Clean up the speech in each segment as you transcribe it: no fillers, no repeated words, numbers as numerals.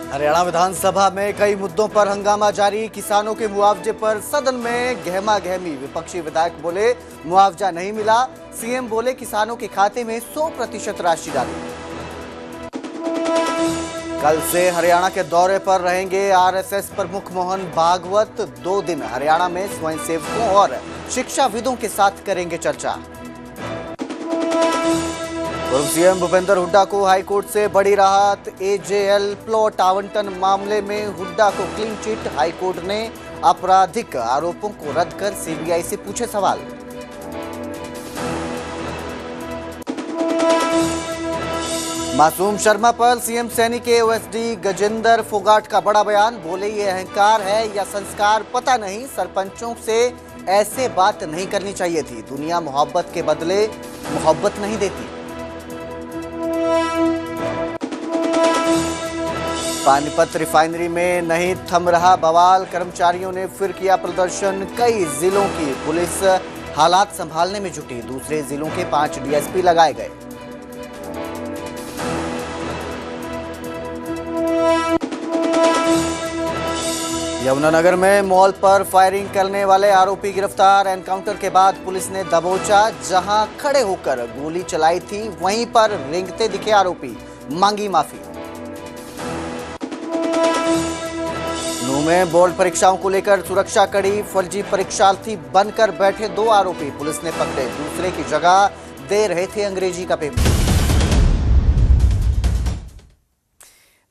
हरियाणा विधानसभा में कई मुद्दों पर हंगामा जारी। किसानों के मुआवजे पर सदन में गहमा गहमी। विपक्षी विधायक बोले मुआवजा नहीं मिला। सीएम बोले किसानों के खाते में 100% राशि डाली। कल से हरियाणा के दौरे पर रहेंगे आरएसएस प्रमुख मोहन भागवत। 2 दिन हरियाणा में स्वयंसेवकों और शिक्षाविदों के साथ करेंगे चर्चा। पूर्व सीएम भूपेंद्र हुड्डा को हाईकोर्ट से बड़ी राहत। एजेएल प्लॉट आवंटन मामले में हुड्डा को क्लीन चिट। हाईकोर्ट ने आपराधिक आरोपों को रद्द कर सीबीआई से पूछे सवाल। मासूम शर्मा पर सीएम सैनी के ओएसडी गजेंद्र फोगाट का बड़ा बयान। बोले ये अहंकार है या संस्कार पता नहीं, सरपंचों से ऐसे बात नहीं करनी चाहिए थी। दुनिया मोहब्बत के बदले मोहब्बत नहीं देती। पानीपत रिफाइनरी में नहीं थम रहा बवाल। कर्मचारियों ने फिर किया प्रदर्शन। कई जिलों की पुलिस हालात संभालने में जुटी। दूसरे जिलों के 5 डीएसपी लगाए गए। यमुनानगर में मॉल पर फायरिंग करने वाले आरोपी गिरफ्तार। एनकाउंटर के बाद पुलिस ने दबोचा। जहां खड़े होकर गोली चलाई थी वहीं पर रेंगते दिखे आरोपी, मांगी माफी। नूह में बोर्ड परीक्षाओं को लेकर सुरक्षा कड़ी। फर्जी परीक्षार्थी बनकर बैठे 2 आरोपी पुलिस ने पकड़े। दूसरे की जगह दे रहे थे अंग्रेजी का पेपर।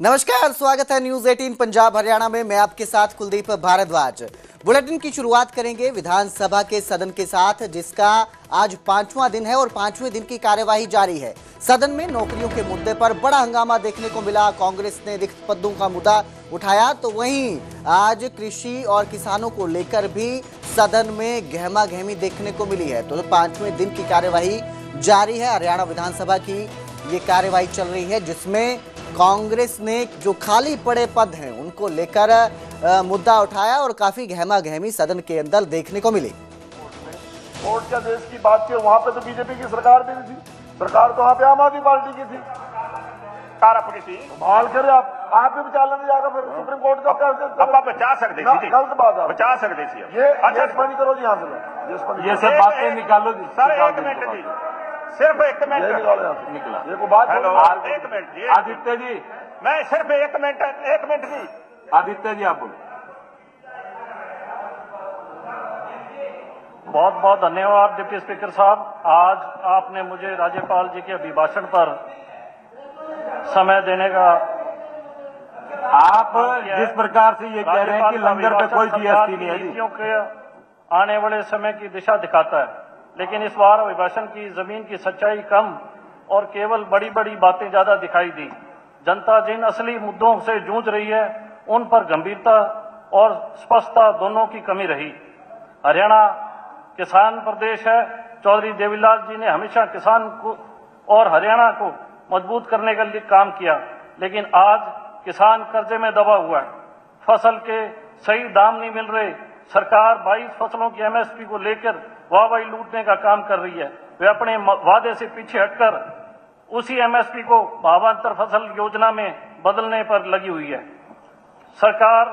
नमस्कार, स्वागत है न्यूज 18 पंजाब हरियाणा में। मैं आपके साथ कुलदीप भारद्वाज। बुलेटिन की शुरुआत करेंगे विधानसभा के सदन के साथ, जिसका आज 5वां दिन है और 5वें दिन की कार्यवाही जारी है। सदन में नौकरियों के मुद्दे पर बड़ा हंगामा देखने को मिला। कांग्रेस ने रिक्त पदों का मुद्दा उठाया, तो वहीं आज कृषि और किसानों को लेकर भी सदन में गहमा गहमी देखने को मिली है। तो 5वें दिन की कार्यवाही जारी है। हरियाणा विधानसभा की ये कार्यवाही चल रही है, जिसमें कांग्रेस ने जो खाली पड़े पद हैं उनको लेकर मुद्दा उठाया और काफी गहमा गहमी सदन के अंदर देखने को मिली। वोट का देश की बात की, वहां पे तो बीजेपी की सरकार भी नहीं थी। सरकार तो वहां पे आम आदमी पार्टी की थी। अपनी थी कमाल करे आप भी बचा लेने जाकर फिर सुप्रीम कोर्ट का आप बचा सकते थे। गलत बात है, बचा सकते थे। ये अच्छा बंद करो जी, यहाँ से ये सब बातें निकालो जी सर। 1 मिनट जी, सिर्फ 1 मिनट निकला ये को बात। हेलो 1 मिनट जी। आदित्य जी, मैं सिर्फ 1 मिनट जी। आदित्य जी आप बोलो। बहुत बहुत धन्यवाद डिप्टी स्पीकर साहब। आज आपने मुझे राज्यपाल जी के अभिभाषण पर समय देने का, आप जिस प्रकार से ये कह रहे हैं कि लंगर पे कोई जीएसटी नहीं है जी, नीतियों के आने वाले समय की दिशा दिखाता है, लेकिन इस बार अभिभाषण की जमीन की सच्चाई कम और केवल बड़ी बड़ी बातें ज्यादा दिखाई दी। जनता जिन असली मुद्दों से जूझ रही है उन पर गंभीरता और स्पष्टता दोनों की कमी रही। हरियाणा किसान प्रदेश है। चौधरी देवीलाल जी ने हमेशा किसान को और हरियाणा को मजबूत करने के लिए काम किया, लेकिन आज किसान कर्जे में दबा हुआ है। फसल के सही दाम नहीं मिल रहे। सरकार 22 फसलों की एमएसपी को लेकर वाहवाही लूटने का काम कर रही है। वे अपने वादे से पीछे हटकर उसी एमएसपी को भावांतर फसल योजना में बदलने पर लगी हुई है। सरकार,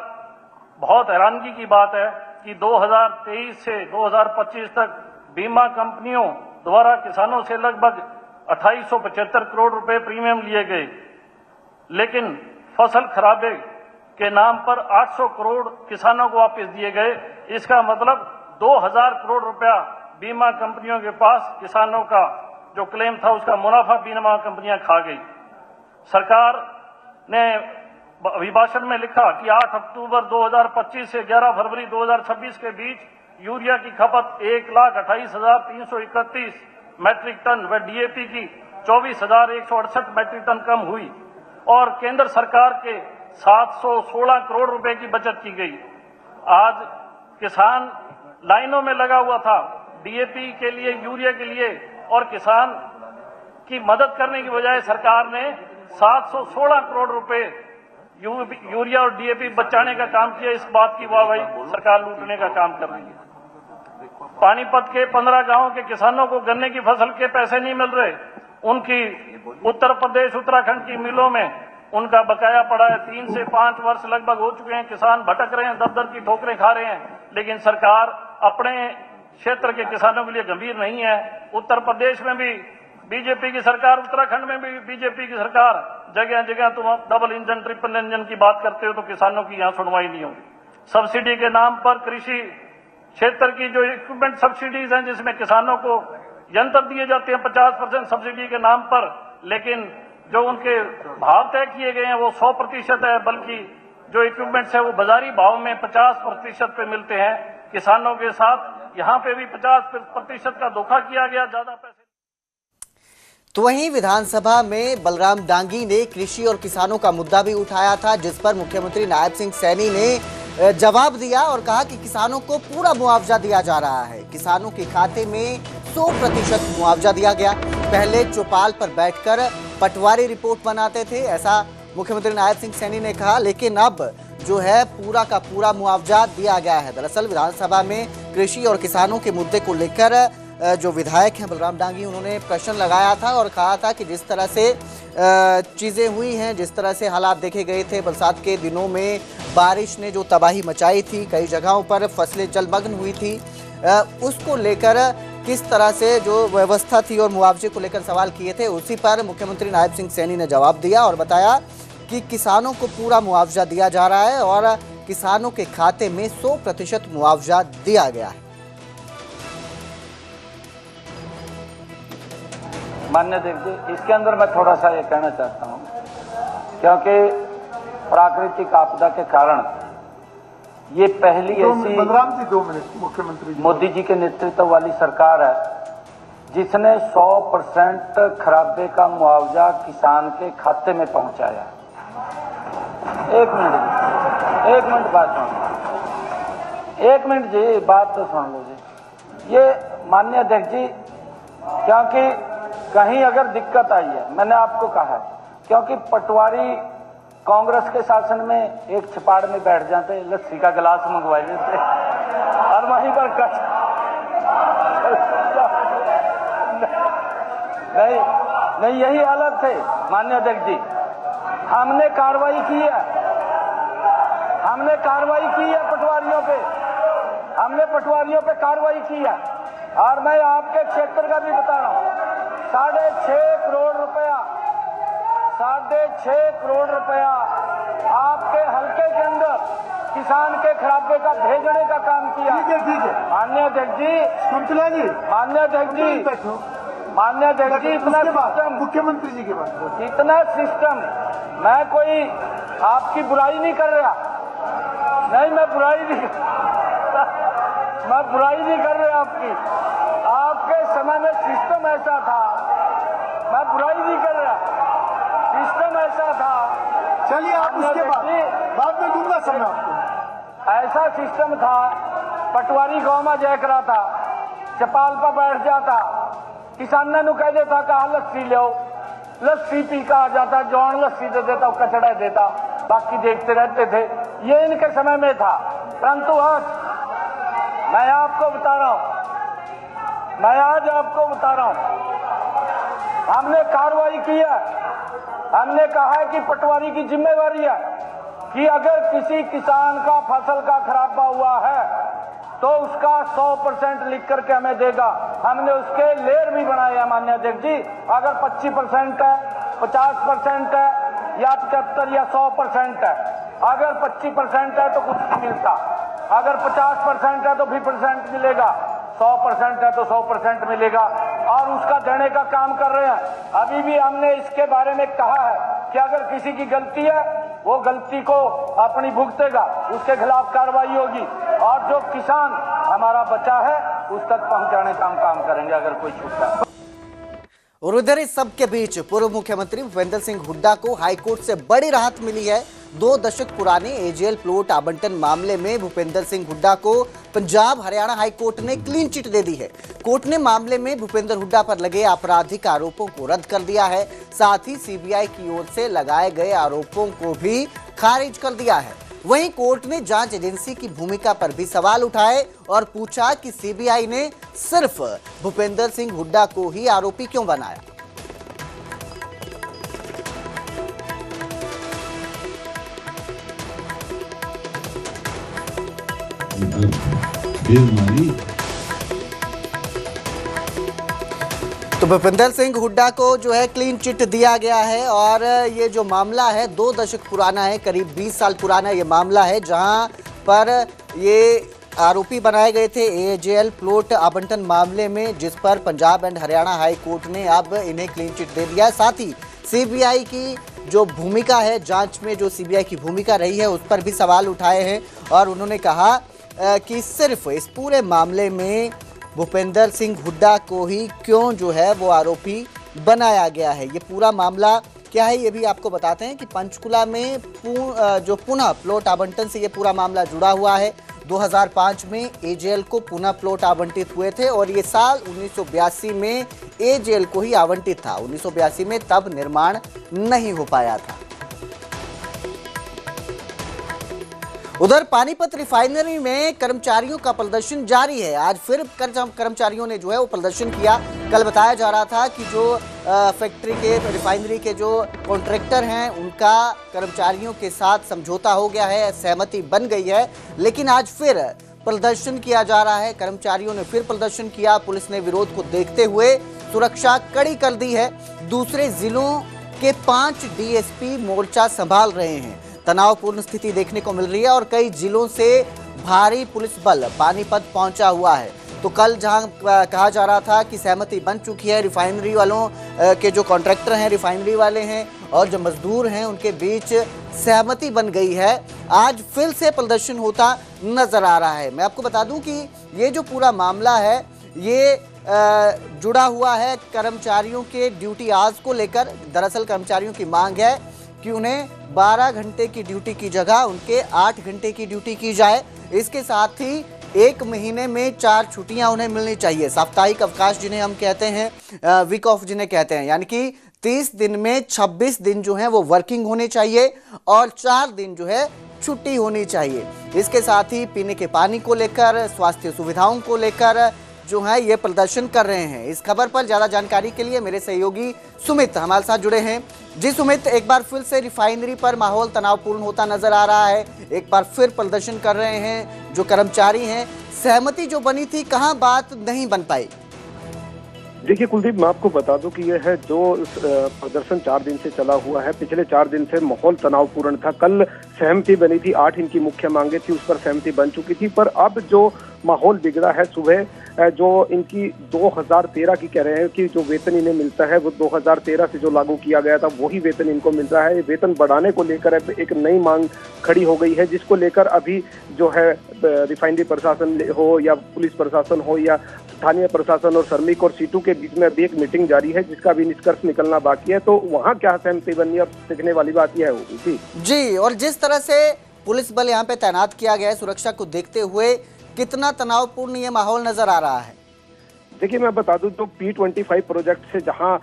बहुत हैरानगी की बात है कि 2023 से 2025 तक बीमा कंपनियों द्वारा किसानों से लगभग 2875 करोड़ रुपए प्रीमियम लिए गए, लेकिन फसल खराबे के नाम पर 800 करोड़ किसानों को वापस दिए गए। इसका मतलब 2000 करोड़ रुपया बीमा कंपनियों के पास किसानों का जो क्लेम था उसका मुनाफा बीमा कंपनियां खा गई। सरकार ने अभिभाषण में लिखा कि 8 अक्टूबर 2025 से 11 फरवरी 2026 के बीच यूरिया की खपत 1,28,331 मैट्रिक टन व डीएपी की 24,168 मैट्रिक टन कम हुई और केंद्र सरकार के 716 करोड़ रुपए की बचत की गई। आज किसान लाइनों में लगा हुआ था डीएपी के लिए, यूरिया के लिए, और किसान की मदद करने की बजाय सरकार ने 716 करोड़ रुपए यूरिया और डीएपी बचाने का काम किया। इस बात की वाहवाही सरकार लूटने का काम कर रही है। पानीपत के 15 गांवों के किसानों को गन्ने की फसल के पैसे नहीं मिल रहे। उनकी उत्तर प्रदेश उत्तराखंड की मिलों में उनका बकाया पड़ा है। 3 से 5 वर्ष लगभग हो चुके हैं, किसान भटक रहे हैं, दर की ठोकरें खा रहे हैं, लेकिन सरकार अपने क्षेत्र के किसानों के लिए गंभीर नहीं है। उत्तर प्रदेश में भी बीजेपी की सरकार, उत्तराखंड में भी बीजेपी की सरकार, जगह जगह तुम डबल इंजन ट्रिपल इंजन की बात करते हो तो किसानों की यहाँ सुनवाई नहीं होगी। सब्सिडी के नाम पर कृषि क्षेत्र की जो इक्विपमेंट सब्सिडीज हैं, जिसमें किसानों को यंत्र दिए जाते हैं 50% सब्सिडी के नाम पर, लेकिन जो उनके भाव तय किए गए हैं वो 100% है, बल्कि जो इक्विपमेंट्स है वो बाजारी भाव में 50% पे मिलते हैं। किसानों के साथ यहाँ पे भी 50% का धोखा किया गया, ज्यादा पैसे। तो वहीं विधानसभा में बलराम डांगी ने कृषि और किसानों का मुद्दा भी उठाया था, जिस पर मुख्यमंत्री नायब सिंह सैनी ने जवाब दिया और कहा कि किसानों को पूरा मुआवजा दिया जा रहा है। किसानों के खाते में 100% मुआवजा दिया गया। पहले चौपाल पर बैठकर पटवारी रिपोर्ट बनाते थे, ऐसा मुख्यमंत्री नायब सिंह सैनी ने कहा, लेकिन अब जो है पूरा का पूरा मुआवजा दिया गया है। दरअसल विधानसभा में कृषि और किसानों के मुद्दे को लेकर जो विधायक हैं बलराम डांगी, उन्होंने प्रश्न लगाया था और कहा था कि जिस तरह से चीज़ें हुई हैं, जिस तरह से हालात देखे गए थे, बरसात के दिनों में बारिश ने जो तबाही मचाई थी, कई जगहों पर फसलें जलमग्न हुई थी, उसको लेकर किस तरह से जो व्यवस्था थी और मुआवजे को लेकर सवाल किए थे, उसी पर मुख्यमंत्री नायब सिंह सैनी ने जवाब दिया और बताया कि किसानों को पूरा मुआवजा दिया जा रहा है और किसानों के खाते में 100% मुआवजा दिया गया है। मान्य देखिए, इसके अंदर मैं थोड़ा सा ये कहना चाहता हूँ, क्योंकि प्राकृतिक आपदा के कारण ये पहली ऐसी बलराम जी 2 मिनट मुख्यमंत्री मोदी जी के नेतृत्व वाली सरकार है जिसने 100% खराबे का मुआवजा किसान के खाते में पहुंचाया। एक मिनट बात सुनो, 1 मिनट जी, बात तो सुन लो जी। ये माननीय अध्यक्ष जी, क्योंकि कहीं अगर दिक्कत आई है, मैंने आपको कहा है, क्योंकि पटवारी कांग्रेस के शासन में एक छपाड़ में बैठ जाते, लस्सी का गिलास मंगवा देते और वहीं पर नहीं यही हालत थे। माननीय अध्यक्ष जी, हमने कार्रवाई की है पटवारियों पे, हमने पटवारियों पे कार्रवाई की है। और मैं आपके क्षेत्र का भी बता रहा हूँ, 6.5 करोड़ रुपया आपके हल्के के अंदर किसान के खराबे का भेजने का काम किया। ठीक है माननीय अध्यक्ष जी, कुंतला जी, माननीय अध्यक्ष जी, इतना सिस्टम, मुख्यमंत्री जी के पास इतना सिस्टम, मैं कोई आपकी बुराई नहीं कर रहा, नहीं मैं बुराई नहीं कर रहा आपके समय में सिस्टम ऐसा था, मैं बुराई नहीं कर रहा, सिस्टम ऐसा था। चलिए आप उसके बाद में दूंगा समय आपको। ऐसा सिस्टम था, पटवारी गांव में जाया करा था, चपाल पर बैठ जाता, किसान ने कह देता कहा लस्सी लो, लस्सी पी का आ जाता, जौन लस्सी दे देता, कचड़ा देता, बाकी देखते रहते थे। ये इनके समय में था। परंतु आज मैं आपको बता रहा हूं, हमने कार्रवाई की है। हमने कहा है कि पटवारी की जिम्मेवारी है कि अगर किसी किसान का फसल का खराबा हुआ है तो उसका 100% लिख करके हमें देगा। हमने उसके लेयर भी बनाए हैं माननीय अध्यक्ष जी। अगर 25% है, 50% है या 75 या 100% है, अगर 25% है तो कुछ नहीं मिलता, अगर 50% है तो 20% मिलेगा, 100% है तो 100% मिलेगा, और उसका देने का काम कर रहे हैं। अभी भी हमने इसके बारे में कहा है कि अगर किसी की गलती है वो गलती को अपनी भुगतेगा, उसके खिलाफ कार्रवाई होगी, और जो किसान हमारा बचा है उस तक पहुंचाने का हम काम करेंगे अगर कोई छूटा है। और उधर इस सब के बीच पूर्व मुख्यमंत्री भूपेंद्र सिंह हुड्डा को हाईकोर्ट से बड़ी राहत मिली है। 2 दशक पुराने एजेएल प्लॉट आवंटन मामले में भूपेंद्र सिंह हुड्डा को पंजाब हरियाणा हाईकोर्ट ने क्लीन चिट दे दी है। कोर्ट ने मामले में भूपेंद्र हुड्डा पर लगे आपराधिक आरोपों को रद्द कर दिया है, साथ ही सीबीआई की ओर से लगाए गए आरोपों को भी खारिज कर दिया है। वहीं कोर्ट ने जांच एजेंसी की भूमिका पर भी सवाल उठाए और पूछा कि सीबीआई ने सिर्फ भूपेंद्र सिंह हुड्डा को ही आरोपी क्यों बनाया। बेईमानी। तो भूपेंद्र सिंह हुड्डा को जो है क्लीन चिट दिया गया है और ये जो मामला है 2 दशक पुराना है, करीब 20 साल पुराना ये मामला है, जहां पर ये आरोपी बनाए गए थे एजेएल प्लॉट आवंटन मामले में, जिस पर Punjab and Haryana high court ने अब इन्हें क्लीन चिट दे दिया है। साथ ही सीबीआई की जो भूमिका है, जांच में जो सीबीआई की भूमिका रही है, उस पर भी सवाल उठाए हैं और उन्होंने कहा कि सिर्फ इस पूरे मामले में भूपेंद्र सिंह हुड्डा को ही क्यों जो है वो आरोपी बनाया गया है। ये पूरा मामला क्या है ये भी आपको बताते हैं कि पंचकुला में जो पुनः प्लॉट आवंटन से ये पूरा मामला जुड़ा हुआ है। 2005 में एजेएल को पुनः प्लॉट आवंटित हुए थे और ये साल 1982 में एजेएल को ही आवंटित था। 1982 में तब निर्माण नहीं हो पाया था। उधर पानीपत रिफाइनरी में कर्मचारियों का प्रदर्शन जारी है। आज फिर कर्मचारियों ने जो है वो प्रदर्शन किया। कल बताया जा रहा था कि जो फैक्ट्री के रिफाइनरी के जो कॉन्ट्रैक्टर हैं उनका कर्मचारियों के साथ समझौता हो गया है, सहमति बन गई है, लेकिन आज फिर प्रदर्शन किया जा रहा है। कर्मचारियों ने फिर प्रदर्शन किया। पुलिस ने विरोध को देखते हुए सुरक्षा कड़ी कर दी है। दूसरे जिलों के 5 डीएसपी मोर्चा संभाल रहे हैं। तनावपूर्ण स्थिति देखने को मिल रही है और कई जिलों से भारी पुलिस बल पानीपत पहुंचा हुआ है। तो कल जहां कहा जा रहा था कि सहमति बन चुकी है, रिफाइनरी वालों के जो कॉन्ट्रैक्टर हैं, रिफाइनरी वाले हैं और जो मजदूर हैं, उनके बीच सहमति बन गई है, आज फिर से प्रदर्शन होता नजर आ रहा है। मैं आपको बता दूं कि ये जो पूरा मामला है ये जुड़ा हुआ है कर्मचारियों के ड्यूटी आवर्स को लेकर। दरअसल कर्मचारियों की मांग है कि उन्हें 12 घंटे की ड्यूटी की जगह उनके 8 घंटे की ड्यूटी की जाए। इसके साथ ही 1 महीने में 4 छुट्टियां उन्हें मिलनी चाहिए। साप्ताहिक अवकाश जिन्हें हम कहते हैं, वीक ऑफ जिन्हें कहते हैं, यानी कि 30 दिन में 26 दिन जो है वो वर्किंग होने चाहिए और 4 दिन जो है छुट्टी होनी चाहिए। इसके साथ ही पीने के पानी को लेकर, स्वास्थ्य सुविधाओं को लेकर जो है ये प्रदर्शन कर रहे हैं। इस खबर पर ज्यादा जानकारी के लिए मेरे सहयोगी सुमित हमारे साथ जुड़े हैं। जी सुमित, एक बार फिर से रिफाइनरी पर माहौल तनावपूर्ण होता नजर आ रहा है। एक बार फिर प्रदर्शन कर रहे हैं जो कर्मचारी हैं। सहमति जो बनी थी, कहां बात नहीं बन पाई? देखिए कुलदीप, मैं आपको बता दूं कि यह है जो प्रदर्शन 4 दिन से चला हुआ है। पिछले 4 दिन से माहौल तनावपूर्ण था। कल सहमति बनी थी, 8 इनकी मुख्य मांगे थी, उस पर सहमति बन चुकी थी। पर अब जो माहौल बिगड़ा है, सुबह जो इनकी 2013 की कह रहे हैं कि जो वेतन इन्हें मिलता है वो 2013 से जो लागू किया गया था वही वेतन इनको मिल रहा है। वेतन बढ़ाने को लेकर एक नई मांग खड़ी हो गई है, जिसको लेकर अभी जो है रिफाइनरी प्रशासन हो या पुलिस प्रशासन हो या स्थानीय प्रशासन और श्रमिक और सीटू के बीच में अभी एक मीटिंग जारी है, जिसका भी निष्कर्ष निकलना बाकी है। तो वहाँ क्या सहमति बनी, अब सीखने वाली बात यह होगी। जी, और जिस तरह से पुलिस बल यहाँ पे तैनात किया गया है सुरक्षा को देखते हुए, कितना तनावपूर्ण ये माहौल नजर आ रहा है? देखिए मैं बता दूं, जो P25 प्रोजेक्ट से जहां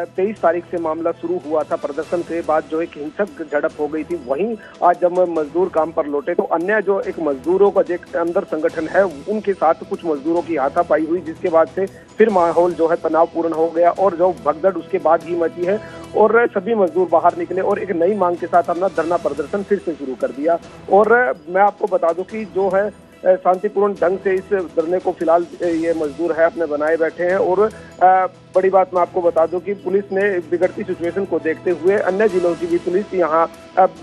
23 तारीख से मामला शुरू हुआ था, प्रदर्शन के बाद जो एक हिंसक झड़प हो गई थी, वहीं आज जब मजदूर काम पर लौटे तो अन्य जो एक मजदूरों का जो अंदर संगठन है उनके साथ कुछ मजदूरों की हाथापाई हुई, जिसके बाद से फिर माहौल जो है तनावपूर्ण हो गया और जो भगदड़ उसके बाद ही मची है और सभी मजदूर बाहर निकले और एक नई मांग के साथ अपना धरना प्रदर्शन फिर से शुरू कर दिया। और मैं आपको बता दूं कि जो है शांतिपूर्ण ढंग से इस धरने को फिलहाल ये मजदूर है अपने बनाए बैठे हैं। और बड़ी बात मैं आपको बता दूं कि पुलिस ने बिगड़ती सिचुएशन को देखते हुए अन्य जिलों की भी पुलिस यहाँ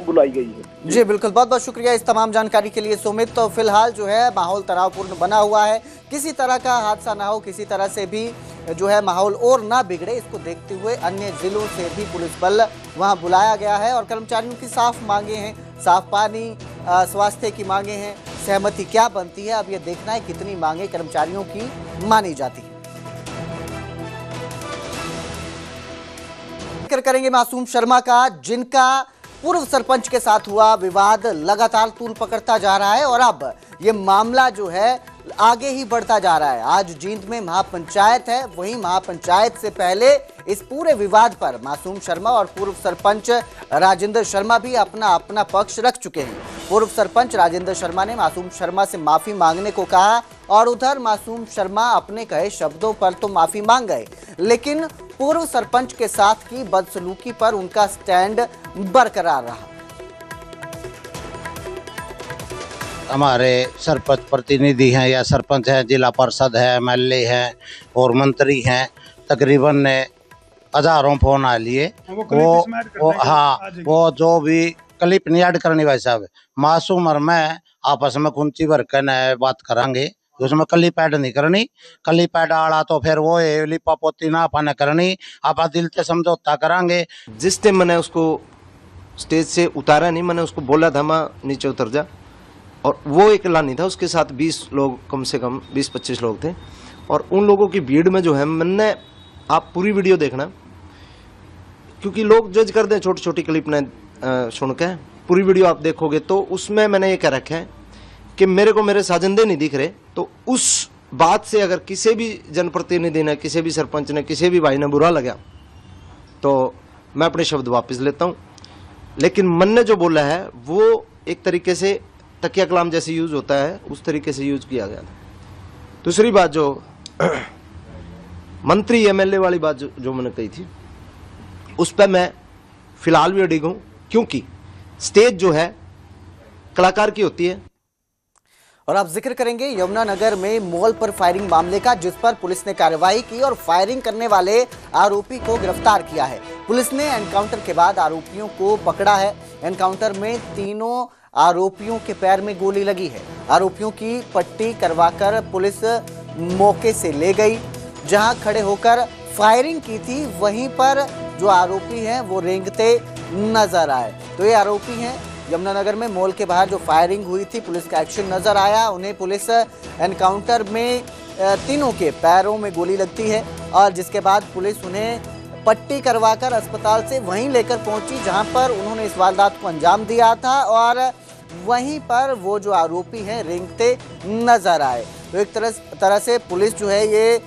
बुलाई गई है। जी बिल्कुल, बहुत बहुत शुक्रिया इस तमाम जानकारी के लिए सुमित। तो फिलहाल जो है माहौल तनावपूर्ण बना हुआ है, किसी तरह का हादसा ना हो, किसी तरह से भी जो है माहौल और ना बिगड़े, इसको देखते हुए अन्य जिलों से भी पुलिस बल वहाँ बुलाया गया है और कर्मचारियों की साफ मांगे हैं, साफ पानी, स्वास्थ्य की मांगे हैं। सहमति क्या बनती है, अब ये देखना है कितनी मांगे कर्मचारियों की मानी जाती है। जिक्र करेंगे मासूम शर्मा का, जिनका पूर्व सरपंच के साथ हुआ विवाद लगातार तूल पकड़ता जा रहा है और अब ये मामला जो है आगे ही बढ़ता जा रहा है। आज जींद में महापंचायत है, वहीं महापंचायत से पहले इस पूरे विवाद पर मासूम शर्मा और पूर्व सरपंच राजेंद्र शर्मा भी अपना पक्ष रख चुके हैं। पूर्व सरपंच राजेंद्र शर्मा ने मासूम शर्मा से माफी मांगने को कहा और उधर मासूम शर्मा अपने कहे शब्दों पर तो माफी मांग गए, लेकिन पूर्व सरपंच के साथ की बदसलूकी पर उनका स्टैंड बरकरार रहा। हमारे सरपंच प्रतिनिधि हैं या सरपंच हैं, जिला परिषद है, एमएलए हैं और मंत्री हैं, तकरीबन हजारों फोन आ लिए। वो जो भी क्लिप नहीं ऐड करनी भाई साहब, मासूम और मैं आपस में कुंची भर कर बात करांगे, उसमें क्लिप ऐड नहीं करनी। क्लिप ऐड आड़ा तो फिर वो लिपा पोती ना अपन करनी, आप दिल से समझौता करांगे। जिस टाइम मैंने उसको स्टेज से उतारा नहीं, मैंने उसको बोला था माँ नीचे उतर जा, और वो अकेला नहीं था, उसके साथ 20 लोग, कम से कम 20-25 लोग थे। और उन लोगों की भीड़ में जो है, मैंने, आप पूरी वीडियो देखना क्योंकि लोग जज कर दें छोटी छोटी क्लिप ने सुन के। पूरी वीडियो आप देखोगे तो उसमें मैंने ये कह रखा है कि मेरे को मेरे साजिंदे नहीं दिख रहे। तो उस बात से अगर किसी भी जनप्रतिनिधि ने, किसी भी सरपंच ने, किसी भी भाई ने बुरा लगा तो मैं अपने शब्द वापस लेता हूँ। लेकिन मन ने जो बोला है वो एक तरीके से तकिया कलाम जैसे यूज होता है, उस तरीके से यूज किया गया था। दूसरी बात जो मंत्री एमएलए वाली बात जो मैंने कही थी, उस पर मैं फिलहाल भी अडिग हूं, क्योंकि स्टेज जो है कलाकार की होती है। और आप जिक्र करेंगे यमुनानगर में मॉल पर फायरिंग मामले का, जिस पर पुलिस ने कार्रवाई की और फायरिंग करने वाले आरोपी को गिरफ्तार किया है। पुलिस ने एनकाउंटर के बाद आरोपियों को पकड़ा है। एनकाउंटर में तीनों आरोपियों के पैर में गोली लगी है। आरोपियों की पट्टी करवाकर पुलिस मौके से ले गई। जहां खड़े होकर फायरिंग की थी, वहीं पर जो आरोपी हैं वो रेंगते नजर आए। तो ये आरोपी हैं यमुनानगर में मॉल के बाहर जो फायरिंग हुई थी, पुलिस का एक्शन नजर आया। उन्हें पुलिस एनकाउंटर में तीनों के पैरों में गोली लगती है और जिसके बाद पुलिस उन्हें पट्टी करवाकर अस्पताल से वहीं लेकर पहुंची जहां पर उन्होंने इस वारदात को अंजाम दिया था और वहीं पर वो जो आरोपी हैं रेंगते नजर आए। तो एक तरह से पुलिस जो है ये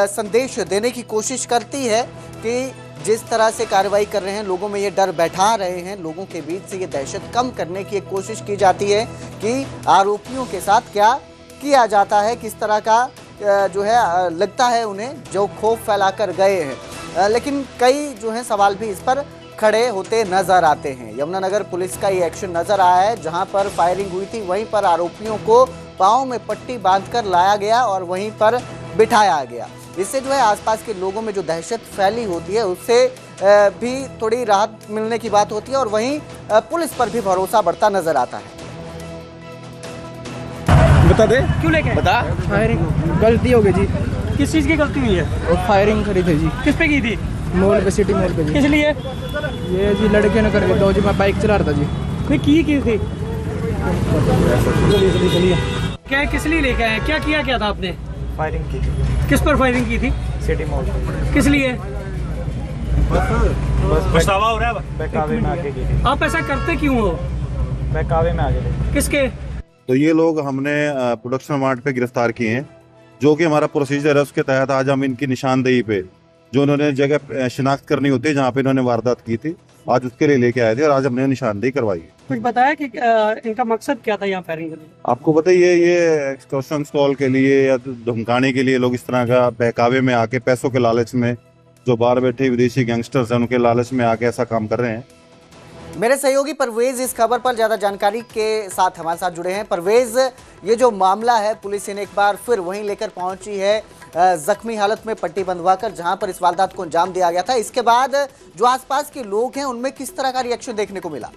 संदेश देने की कोशिश करती है कि जिस तरह से कार्रवाई कर रहे हैं, लोगों में ये डर बैठा रहे हैं, लोगों के बीच से ये दहशत कम करने की एक कोशिश की जाती है कि आरोपियों के साथ क्या किया जाता है, किस तरह का जो है लगता है उन्हें जो खौफ फैलाकर गए हैं। लेकिन कई जो है सवाल भी इस पर खड़े होते नजर आते हैं। यमुनानगर पुलिस का ये एक्शन नजर आया है, जहां पर फायरिंग हुई थी वहीं पर आरोपियों को पाँव में पट्टी बांधकर लाया गया और वहीं पर बिठाया गया। इससे जो है आसपास के लोगों में जो दहशत फैली होती है उससे भी थोड़ी राहत मिलने की बात होती है और वहीं पुलिस पर भी भरोसा बढ़ता नजर आता है। बता दे क्यों लेके बता। फायरिंग गलती हो गई जी। किस चीज की गलती हुई है? और फायरिंग करी थी जी। किस पे की थी? मॉल पे, सिटी मॉल पे जी। किस लिए? ये जी लड़के ने कर के दो जी, मैं बाइक चला रहा था जी। कोई की थी? क्या किस लिए लेके आए? क्या किया था आपने? फायरिंग की थी। किस पर फायरिंग की थी? सिटी मॉल पे। किस लिए? बस पछतावा हो रहा है। बहकावे में आके की थी। आप ऐसा करते क्यों हो? बहकावे में आगे थे। किसके? तो ये लोग हमने प्रोडक्शन वार्ड पे गिरफ्तार किए हैं, जो कि हमारा प्रोसीजर है। उसके तहत आज हम इनकी निशानदेही पे जो उन्होंने जगह शिनाख्त करनी होती है जहाँ पे इन्होंने वारदात की थी, आज उसके लिए लेके आए थे और आज हमने निशानदेही करवाई। कुछ बताया कि इनका मकसद क्या था यहाँ फायरिंग करने? आपको बताइए, ये एक्सटॉर्शन कॉल के लिए या धमकाने के लिए लोग इस तरह का बहकावे में आके, पैसों के लालच में, जो बाहर बैठे विदेशी गैंगस्टर्स हैं उनके लालच में आके ऐसा काम कर रहे हैं। मेरे सहयोगी परवेज इस खबर पर ज्यादा जानकारी के साथ हमारे साथ जुड़े हैं। परवेज, ये जो मामला है, पुलिस इन्हें एक बार फिर वहीं लेकर पहुंची है जख्मी हालत में पट्टी बंधवाकर, जहां पर इस वारदात को अंजाम दिया गया था। इसके बाद जो आसपास के लोग हैं उनमें किस तरह का रिएक्शन देखने को मिला?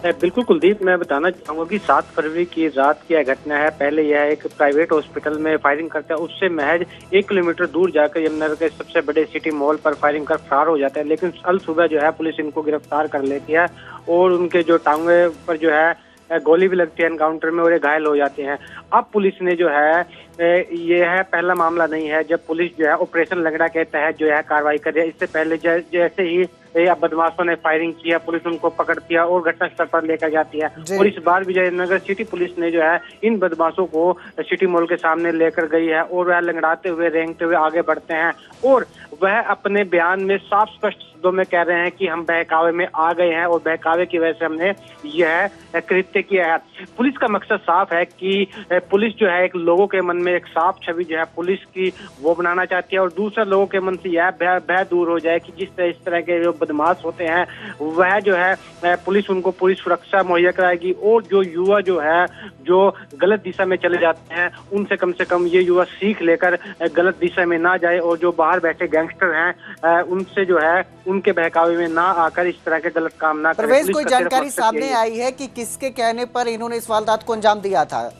बिल्कुल कुलदीप, मैं बताना चाहूंगा कि 7 फरवरी की रात की यह घटना है। पहले यह एक प्राइवेट हॉस्पिटल में फायरिंग करता है, उससे महज 1 किलोमीटर दूर जाकर यमुनानगर के सबसे बड़े सिटी मॉल पर फायरिंग कर फरार हो जाता है। लेकिन कल सुबह जो है पुलिस इनको गिरफ्तार कर लेती है और उनके जो टांगे पर जो है गोली भी लगती है एनकाउंटर में और ये घायल हो जाते हैं। अब पुलिस ने जो है ये है पहला मामला नहीं है जब पुलिस जो है ऑपरेशन लंगड़ा के तहत जो है कार्रवाई कर रही है। इससे पहले जैसे ही बदमाशों ने फायरिंग किया, पुलिस उनको पकड़ती है और घटनास्थल पर लेकर जाती है। और इस बार विजयनगर सिटी पुलिस ने जो है इन बदमाशों को सिटी मॉल के सामने लेकर गई है और वह लंगड़ाते हुए, रेंगते हुए आगे बढ़ते हैं और वह अपने बयान में साफ स्पष्ट शब्दों में कह रहे हैं कि हम बहकावे में आ गए हैं और बहकावे की वजह से हमने यह कृत्य किया है। पुलिस का मकसद साफ है कि पुलिस जो है एक लोगों के मन में एक साफ छवि जो है पुलिस की वो बनाना चाहती है और दूसरा लोगों के मन से यह भय दूर हो जाए कि इस तरह के जो बदमाश होते हैं वह जो है पुलिस उनको पूरी सुरक्षा मुहैया कराएगी, और जो युवा जो है जो गलत दिशा में चले जाते हैं उनसे कम ये युवा सीख लेकर गलत दिशा में ना जाए, और जो बाहर बैठे गैंगस्टर हैं उनसे जो है उनके बहकावे में ना आकर इस तरह के गलत काम ना करें। परवेज, कोई जानकारी सामने आई है कि किसके कहने पर इन्होंने इस वारदात को अंजाम दिया था?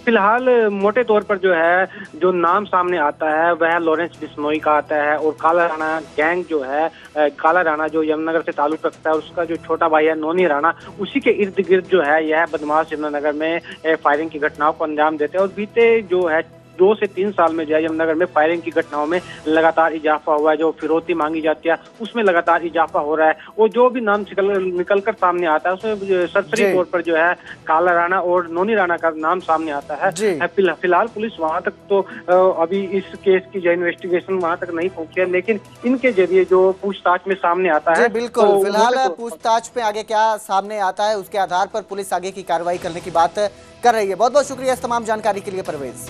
फिलहाल मोटे तौर पर जो है जो नाम सामने आता है वह लॉरेंस बिश्नोई का आता है, और काला राणा गैंग जो है, काला राणा जो यमुनानगर से ताल्लुक रखता है, उसका जो छोटा भाई है नोनी राणा, उसी के इर्द गिर्द जो है यह बदमाश यमुनानगर में फायरिंग की घटनाओं को अंजाम देते हैं। और बीते जो है 2 से 3 साल में जो है यमुनानगर में फायरिंग की घटनाओं में लगातार इजाफा हुआ है। जो फिरौती मांगी जाती है उसमें लगातार इजाफा हो रहा है, और जो भी नाम निकल कर सामने आता है उसमें सरसरी तौर पर जो है काला राणा और नोनी राणा का नाम सामने आता है। फिलहाल पुलिस वहां तक तो अभी इस केस की जो इन्वेस्टिगेशन वहां तक नहीं पहुंची है, लेकिन इनके जरिए जो पूछताछ में सामने आता है बिल्कुल तो फिलहाल पूछताछ में आगे क्या सामने आता है उसके आधार पर पुलिस आगे की कार्रवाई करने की बात कर रही है। बहुत बहुत शुक्रिया इस तमाम जानकारी के लिए परवेज।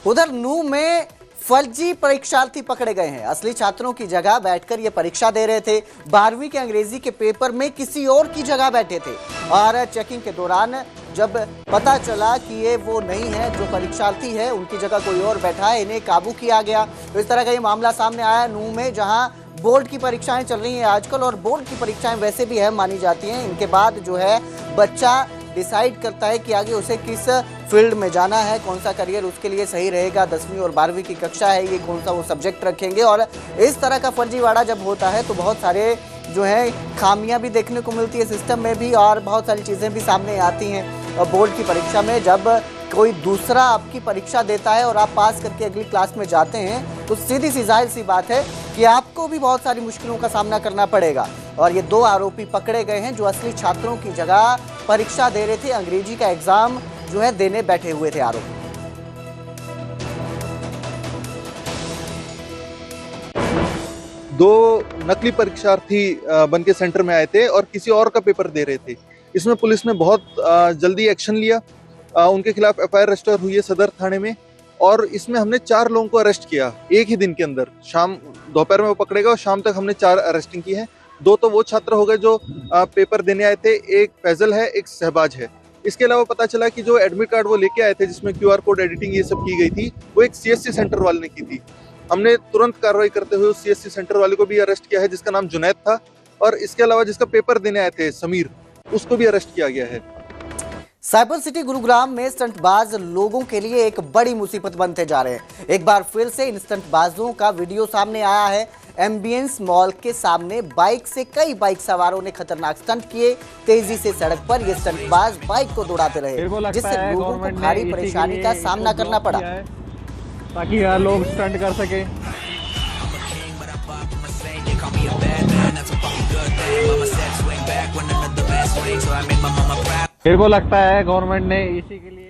उधर नूंह में फर्जी परीक्षार्थी पकड़े गए हैं। असली छात्रों की जगह बैठकर ये परीक्षा दे रहे थे। 12वीं के अंग्रेजी के पेपर में किसी और की जगह बैठे थे, और चेकिंग के दौरान जब पता चला कि ये वो नहीं है जो परीक्षार्थी है, उनकी जगह कोई और बैठा है, इन्हें काबू किया गया। तो इस तरह का ये मामला सामने आया नूंह में, जहां बोर्ड की परीक्षाएं चल रही हैं आजकल, और बोर्ड की परीक्षाएं वैसे भी अहम मानी जाती हैं। इनके बाद जो है बच्चा डिसाइड करता है कि आगे उसे किस फील्ड में जाना है, कौन सा करियर उसके लिए सही रहेगा। 10वीं और 12वीं की कक्षा है, ये कौन सा वो सब्जेक्ट रखेंगे। और इस तरह का फर्जीवाड़ा जब होता है तो बहुत सारे जो है खामियां भी देखने को मिलती है सिस्टम में भी, और बहुत सारी चीज़ें भी सामने आती हैं। और बोर्ड की परीक्षा में जब कोई दूसरा आपकी परीक्षा देता है और आप पास करके अगली क्लास में जाते हैं तो सीधी सी जाहिर सी बात है कि आपको भी बहुत सारी मुश्किलों का सामना करना पड़ेगा। और ये 2 आरोपी पकड़े गए हैं जो असली छात्रों की जगह परीक्षा दे रहे थे, अंग्रेजी का एग्जाम जो है देने बैठे हुए थे आरोपी। दो नकली परीक्षार्थी बन के सेंटर में आए थे और किसी और का पेपर दे रहे थे। इसमें पुलिस ने बहुत जल्दी एक्शन लिया। उनके खिलाफ एफआईआर रजिस्टर हुई है सदर थाने में, और इसमें हमने 4 लोगों को अरेस्ट किया एक ही दिन के अंदर। शाम दोपहर में वो पकड़ेगा और शाम तक हमने 4 अरेस्टिंग की है। 2 तो वो छात्र हो गए जो पेपर देने आए थे, एक फैजल है, एक सहबाज है। इसके अलावा पता चला कि जो एडमिट कार्ड वो लेके आए थे जिसमें QR कोड एडिटिंग ये सब की गई थी, वो एक CSC सेंटर वाले ने की थी। हमने तुरंत कार्रवाई करते हुए उस CSC सेंटर वाले को भी अरेस्ट किया है जिसका नाम जुनैद था, और इसके अलावा जिसका पेपर देने आए थे समीर, उसको भी अरेस्ट किया गया है। साइबर सिटी गुरुग्राम में स्टंटबाज लोगों के लिए एक बड़ी मुसीबत बनते जा रहे हैं। एक बार फिर से इन स्टंटबाजों का वीडियो सामने आया है। एम्बियंस मॉल के सामने बाइक से कई बाइक सवारों ने खतरनाक स्टंट किए। तेजी से सड़क पर ये स्टंटबाज बाइक को दौड़ाते रहे, जिससे लोगों को भारी परेशानी का सामना करना पड़ा, ताकि लोग स्टंट कर सके। मेरे को लगता है गवर्नमेंट ने इसी के लिए।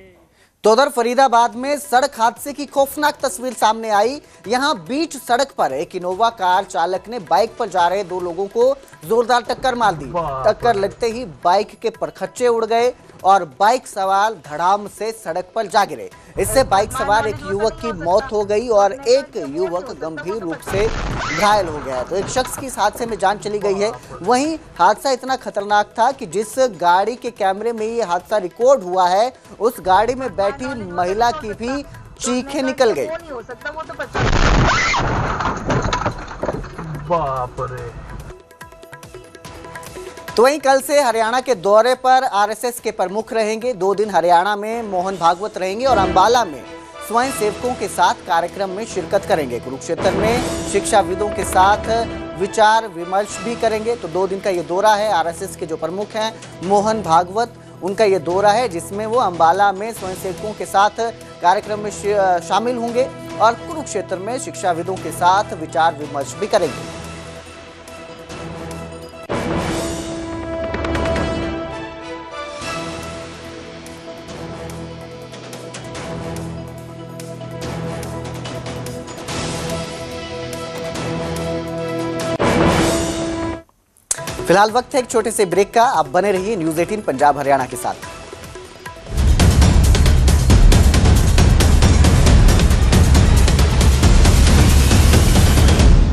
तो उधर फरीदाबाद में सड़क हादसे की खौफनाक तस्वीर सामने आई। यहां बीच सड़क पर एक इनोवा कार चालक ने बाइक पर जा रहे 2 लोगों को जोरदार टक्कर मार दी। टक्कर लगते ही बाइक के परखच्चे उड़ गए और बाइक सवार धड़ाम से सड़क पर जा गिरे। इससे बाइक सवार एक युवक की मौत हो गई और एक युवक गंभीर रूप से घायल हो गया। तो एक शख्स की इस हादसे में जान चली गई है। वहीं हादसा इतना खतरनाक था कि जिस गाड़ी के कैमरे में ये हादसा रिकॉर्ड हुआ है, उस गाड़ी में बैठी महिला की भी चीखें निकल गई। बाप रे। तो वहीं कल से हरियाणा के दौरे पर RSS के प्रमुख रहेंगे। 2 दिन हरियाणा में मोहन भागवत रहेंगे और अंबाला में स्वयं सेवकों के साथ कार्यक्रम में शिरकत करेंगे। कुरुक्षेत्र में शिक्षाविदों के साथ विचार विमर्श भी करेंगे। तो 2 दिन का ये दौरा है। RSS के जो प्रमुख हैं मोहन भागवत, उनका ये दौरा है जिसमें वो अंबाला में स्वयं सेवकों के साथ कार्यक्रम में शामिल होंगे और कुरुक्षेत्र में शिक्षाविदों के साथ विचार विमर्श भी करेंगे। फिलहाल वक्त है एक छोटे से ब्रेक का। आप बने रहिए न्यूज़ 18 पंजाब हरियाणा के साथ।